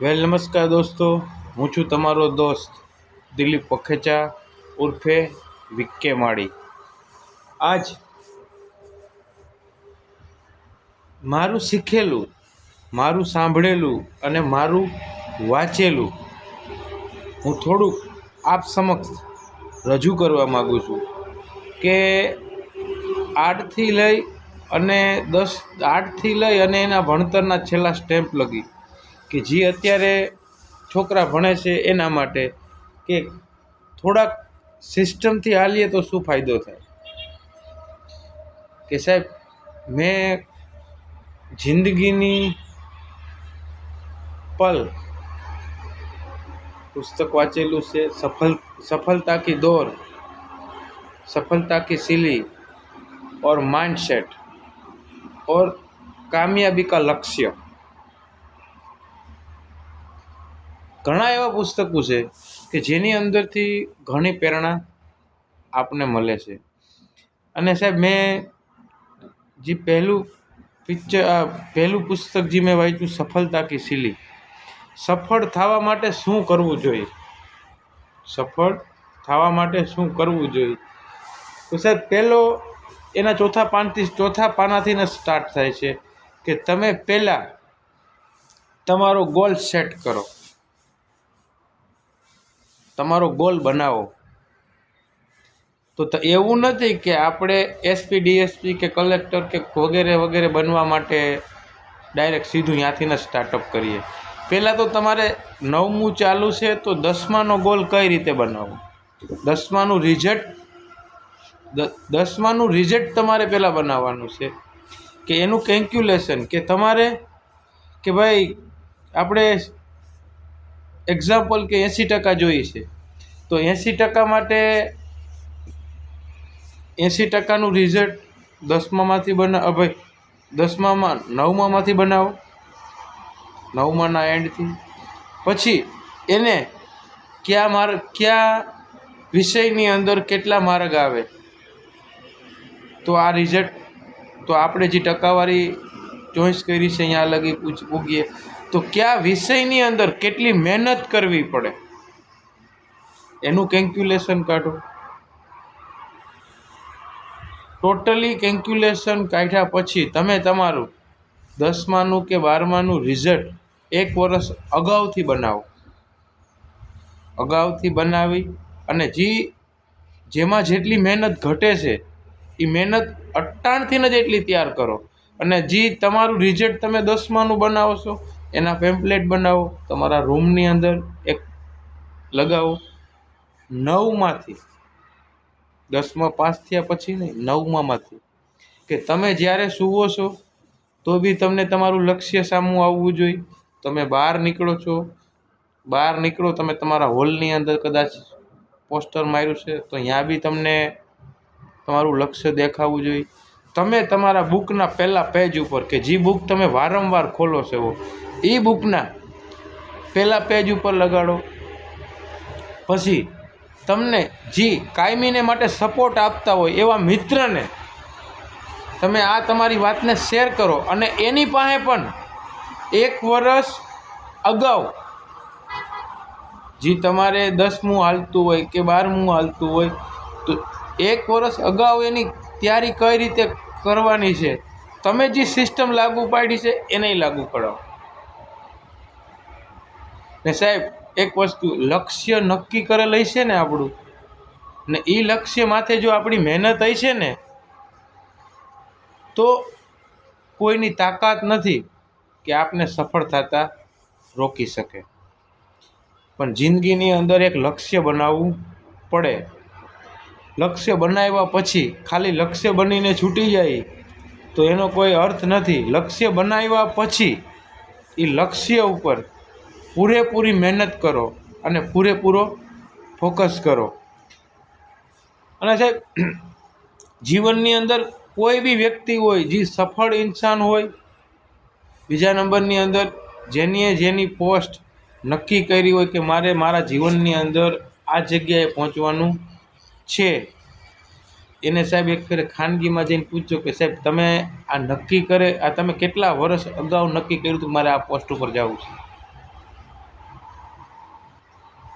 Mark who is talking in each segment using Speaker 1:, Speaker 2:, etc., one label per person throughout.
Speaker 1: નમસ્કાર દોસ્તો, હું છું તમારો દોસ્ત દિલીપ પખેચા ઉર્ફે વિકે માળી। આજ મારું શીખેલું, મારું સાંભળેલું અને મારું વાંચેલું હું થોડુંક આપ સમક્ષ રજૂ કરવા માગું છું કે આઠથી લઈ અને એના ભણતરના છેલ્લા સ્ટેમ્પ લગી કે જે અત્યારે છોકરા ભણે છે એના માટે કે થોડાક સિસ્ટમથી હાલીએ તો શું ફાયદો થાય। કે સાહેબ, મેં જિંદગીની પલ પુસ્તક વાંચેલું છે। सफलता की दौड़, सफलता की सीढ़ी और माइंडसेट और कामयाबी का लक्ष्य, ઘણા એવા પુસ્તકો છે કે જેની અંદરથી ઘણી પ્રેરણા આપને મળે છે। અને સાહેબ, મેં જે પહેલું પુસ્તક જે મેં વાંચ્યું સફળતા કી સીડી, સફળ થવા માટે શું કરવું જોઈએ, સફળ થવા માટે શું કરવું જોઈએ। તો સાહેબ, પહેલો એના ચોથા પાનાથી ને સ્ટાર્ટ થાય છે કે તમે પહેલાં તમારો ગોલ સેટ કરો, તમારો ગોલ બનાવો। તો એવું નથી કે આપણે એસપી ડીએસપી કે કલેક્ટર કે વગેરે વગેરે બનવા માટે ડાયરેક્ટ સીધું ત્યાંથી જ સ્ટાર્ટઅપ કરીએ। પહેલાં તો તમારે 9મું ચાલુ છે તો 10માનો ગોલ કઈ રીતે બનાવવો, 10માનું રિઝલ્ટ તમારે પહેલાં બનાવવાનું છે કે એનું કેલ્ક્યુલેશન કે તમારે કે ભાઈ આપણે એક્ઝામ્પલ કે 80% જોઈએ છે તો 80% માટે 80%નું રિઝલ્ટ 10મામાંથી ભાઈ 9મામાંથી બનાવો, 9માના એન્ડથી। પછી એને કયા વિષયની અંદર કેટલા માર્ક આવે તો આ રિઝલ્ટ, તો આપણે જે ટકાવારી ચોઈસ કરી છે અહીંયા લગી પૂગીએ તો કયા વિષયની અંદર કેટલી મહેનત કરવી પડે એનું કેલ્ક્યુલેશન કાઢો। ટોટલી કેલ્ક્યુલેશન કાઢ્યા પછી તમે તમારું 10માનું કે 12માનું રિઝલ્ટ 1 વર્ષ અગાઉથી બનાવો, અગાઉથી બનાવી અને જેમાં જેટલી મહેનત ઘટે છે એ મહેનત અટ્ટાણથી જ એટલી તૈયાર કરો અને જે તમારું રિઝલ્ટ તમે 10માનું બનાવો છો એના પેમ્પલેટ બનાવો, તમારા રૂમની અંદર એક લગાવો। 9માંથી 10માં પાસ થયા પછી નહીં, 9માંથી કે તમે જ્યારે સૂવો છો તો બી તમને તમારું લક્ષ્ય સામું આવવું જોઈએ। તમે બહાર નીકળો તમે તમારા હોલની અંદર કદાચ પોસ્ટર માર્યું છે તો ત્યાં બી તમને તમારું લક્ષ્ય દેખાવું જોઈએ। તમે તમારા બુકના પહેલા પેજ ઉપર કે જે બુક તમે વારંવાર ખોલો છો એ બુકના પહેલા પેજ ઉપર લગાડો। પછી તમને જે કાયમીને માટે સપોર્ટ આપતા હોય એવા મિત્રને તમે આ તમારી વાતને શેર કરો અને એની પાસે પણ 1 વર્ષ અગાઉ જે તમારે 10મું હાલતું હોય કે 12મું હાલતું હોય તો 1 વર્ષ અગાઉ એની તૈયારી કઈ રીતે કરવાની છે, તમે જે સિસ્ટમ લાગુ પાડી છે એને લાગુ કરાવો। ને સાહેબ, એક વસ્તુ, લક્ષ્ય નક્કી કરેલું છે ને આપણું, ને એ લક્ષ્ય માથે જો આપણી મહેનત હશે ને તો કોઈની તાકાત નથી કે આપને સફળ થતા રોકી શકે। પણ જિંદગીની અંદર એક લક્ષ્ય બનાવવું પડે। લક્ષ્ય બનાવ્યા પછી ખાલી લક્ષ્ય બનીને છૂટી જાય તો એનો કોઈ અર્થ નથી। લક્ષ્ય બનાવ્યા પછી એ લક્ષ્ય ઉપર પૂરેપૂરી મહેનત કરો અને પૂરેપૂરો ફોકસ કરો। અને સાહેબ, જીવનની અંદર કોઈ બી વ્યક્તિ હોય જે સફળ ઇન્સાન હોય, બીજા નંબરની અંદર જેની પોસ્ટ નક્કી કરી હોય કે મારે મારા જીવનની અંદર આ જગ્યાએ પહોંચવાનું છે, એને સાહેબ એક ફેરે ખાનગીમાં જઈને પૂછજો કે સાહેબ તમે આ તમે કેટલા વર્ષ અગાઉ નક્કી કર્યું હતું મારે આ પોસ્ટ ઉપર જવું છે।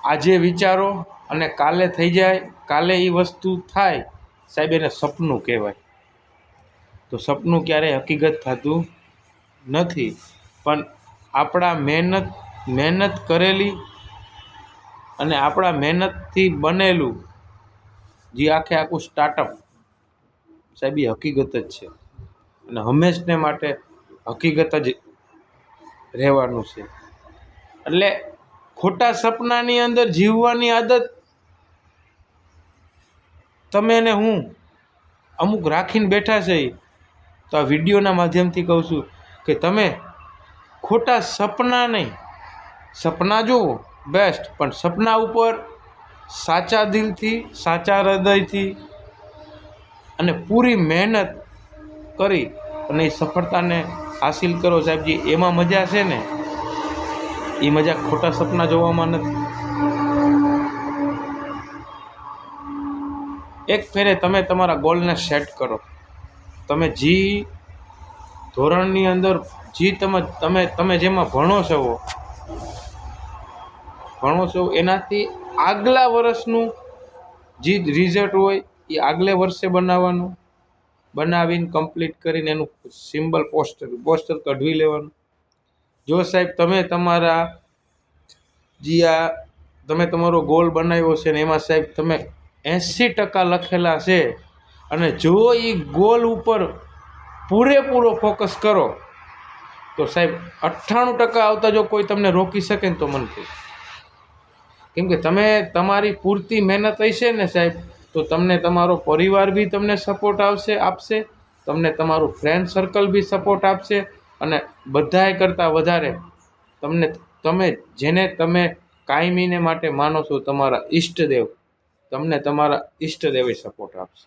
Speaker 1: આજે વિચારો અને કાલે થઈ જાય, કાલે એ વસ્તુ થાય, સાહેબ એને સપનું કહેવાય. તો સપનું ક્યારેય હકીકત થતું નથી, પણ આપણા મહેનત કરેલી અને આપણા મહેનતથી બનેલું જે આખું સ્ટાર્ટઅપ, સાહેબ એ હકીકત જ છે અને હંમેશને માટે હકીકત જ રહેવાનું છે. એટલે ખોટા સપનાની અંદર જીવવાની આદત તમે ને હું અમુક રાખીને બેઠા છે. તો આ વિડીયોના માધ્યમથી કહું છું કે તમે ખોટા સપના નહીં, સપના જુઓ બેસ્ટ, પણ સપના ઉપર સાચા દિલથી, સાચા હૃદયથી અને પૂરી મહેનત કરી અને એ સફળતાને હાસિલ કરો. સાહેબજી, એમાં મજા છે ને, એ મજા ખોટા સપના જોવામાં નથી. એક ફેરે તમે તમારા ગોલને સેટ કરો. તમે જે ધોરણની અંદર તમે જેમાં ભણો છો એનાથી આગલા વર્ષનું જે રિઝલ્ટ હોય એ આગલે વર્ષે બનાવીને કમ્પ્લીટ કરીને એનું સિમ્બલ પોસ્ટર કઢવી લેવાનું. જો સાહેબ તમે તમારો ગોલ બનાવ્યો છે ને એમાં સાહેબ તમે 80% લખેલા છે અને જો એ ગોલ ઉપર પૂરેપૂરો ફોકસ કરો તો સાહેબ 98% આવતા જો કોઈ તમને રોકી શકે ને તો મને કહે. કેમ કે તમે તમારી પૂરતી મહેનત હશે ને સાહેબ, તો તમને તમારો પરિવાર બી તમને સપોર્ટ આપશે, તમને તમારું ફ્રેન્ડ સર્કલ બી સપોર્ટ આપશે અને બધાય કરતાં વધારે જેને તમે કાયમીને માટે માનો છો, તમારા ઈષ્ટદેવ, તમને તમારા ઈષ્ટદેવે સપોર્ટ આપશે.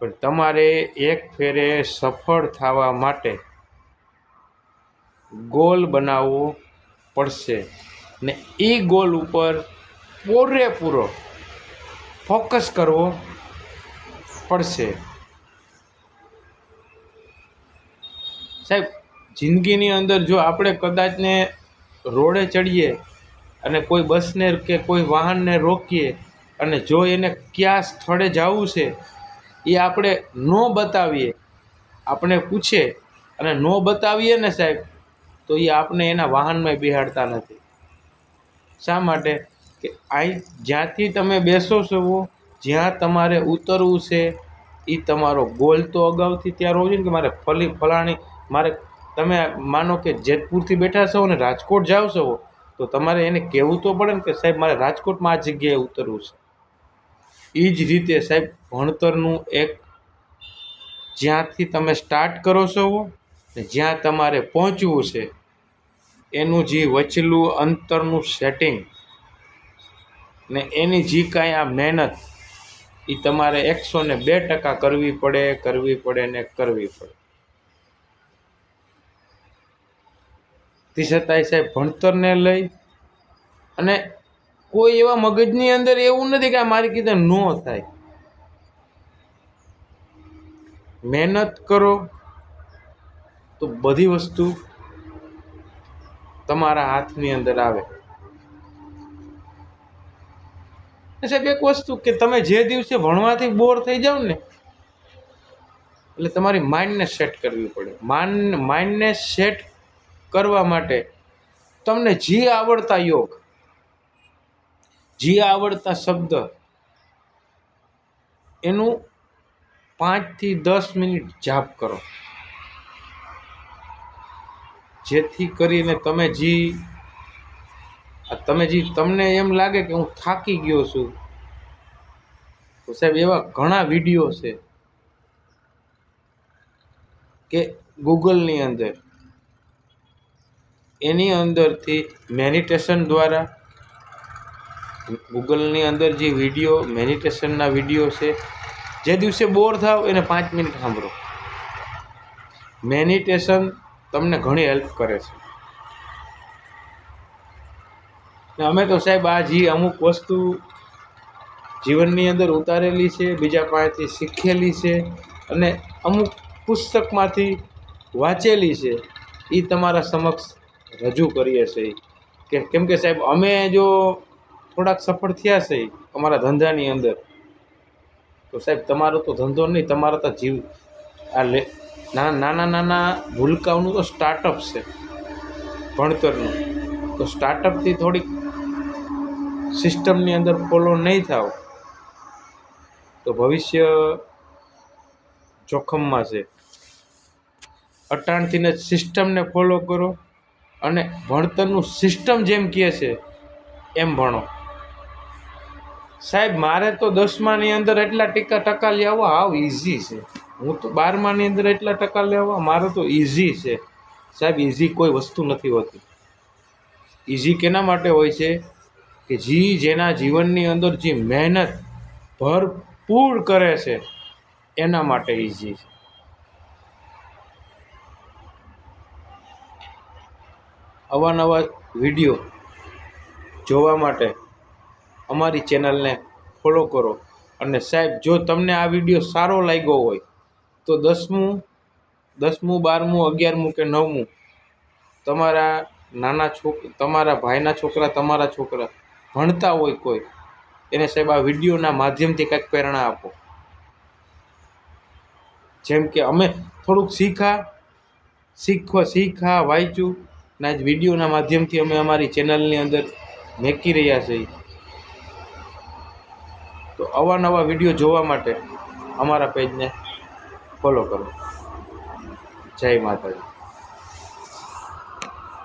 Speaker 1: પણ તમારે એક ફેરે સફળ થવા માટે ગોલ બનાવવો પડશે ને એ ગોલ ઉપર પૂરેપૂરો ફોકસ કરવો પડશે. સાહેબ, જિંદગીની અંદર જો આપણે કદાચને રોડે ચડીએ અને કોઈ બસને કે કોઈ વાહનને રોકીએ અને જો એને કયા સ્થળે જવું છે એ આપણે ન બતાવીએ, આપણે પૂછે અને ન બતાવીએ ને સાહેબ, તો એ આપણે એના વાહનમાં બેહાડતા નથી. શા માટે? કે જ્યાંથી તમે બેસો છો, જ્યાં તમારે ઉતરવું છે, એ તમારો ગોલ તો અગાઉથી ત્યાં હોવો જોઈએ ને કે તમે માનો કે જેતપુરથી બેઠા છો ને રાજકોટ જાઓ છો, તો તમારે એને કહેવું તો પડે ને કે સાહેબ મારે રાજકોટમાં આ જગ્યાએ ઉતરવું છે. એ જ રીતે સાહેબ ભણતરનું જ્યાંથી તમે સ્ટાર્ટ કરો છો ને જ્યાં તમારે પહોંચવું છે એનું જે વચલું અંતરનું સેટિંગ ને એની જે કાંઈ આ મહેનત, એ તમારે 102% કરવી પડે. તે છતાંય સાહેબ ભણતરને લઈ અને કોઈ એવા મગજની અંદર એવું નથી કે આ મારી કીધે ન થાય. મહેનત કરો તો બધી વસ્તુ તમારા હાથની અંદર આવે. સાહેબ, એક વસ્તુ કે તમે જે દિવસે ભણવાથી બોર થઈ જાવ ને, એટલે તમારી માઇન્ડને સેટ કરવી પડે. માઇન્ડને સેટ કરવા માટે તમને જે આવડતા યોગ, જે આવડતા શબ્દ, એનું 5 થી 10 મિનિટ જાપ કરો, જેથી કરીને તમને એમ લાગે કે હું થાકી ગયો છું. તો સાહેબ એવા ઘણા વિડીયો છે કે ગૂગલની અંદર, એની અંદરથી મેડિટેશન દ્વારા, ગૂગલની અંદર જે મેડિટેશનના વિડીયો છે, જે દિવસે બોર થાવ એને 5 મિનિટ સાંભળો. મેડિટેશન તમને ઘણી હેલ્પ કરે છે. અમે તો સાહેબ અમુક વસ્તુ જીવનની અંદર ઉતારેલી છે, બીજા પાસેથી શીખેલી છે અને અમુક પુસ્તકમાંથી વાંચેલી છે, એ તમારા સમક્ષ રજૂ કરીએ છીએ. કેમ કે સાહેબ અમે જો થોડાક સફળ થયા છે અમારા ધંધાની અંદર, તો સાહેબ તમારો તો ધંધો નહીં, તમારો તો જીવ આ નાના નાના ભૂલકાઓનું તો સ્ટાર્ટઅપ છે ભણતરનું. તો સ્ટાર્ટઅપથી થોડીક સિસ્ટમની અંદર ફોલો નહીં થાવ તો ભવિષ્ય જોખમમાં છે. અટાણથી જ સિસ્ટમને ફોલો કરો અને ભણતરનું સિસ્ટમ જેમ કહે છે એમ ભણો. સાહેબ મારે તો 10માની અંદર એટલા ટકા લેવા હાવ ઇઝી છે. હું તો 12માની અંદર એટલા ટકા લેવા મારે તો ઇઝી છે. સાહેબ ઇઝી કોઈ વસ્તુ નથી હોતી. ઇઝી કેના માટે હોય છે કે જેના જીવનની અંદર જે મહેનત ભરપૂર કરે છે એના માટે ઇઝી છે. અવાનવા વિડીયો જોવા માટે અમારી ચેનલને ફોલો કરો. અને સાહેબ જો તમને આ વિડીયો સારો લાગ્યો હોય તો 10મું 12મું 11મું કે 9મું તમારા તમારા ભાઈના છોકરા, તમારા છોકરા ભણતા હોય કોઈ, એને સાહેબ આ વિડીયોના માધ્યમથી કંઈક પ્રેરણા આપો. જેમ કે અમે થોડુંક શીખા વાંચ્યું ના જ વિડીયોના માધ્યમથી અમે અમારી ચેનલની અંદર મેકી રહ્યા છીએ. તો અવાનવા વિડીયો જોવા માટે અમારા પેજને ફોલો કરો. જય માતાજી.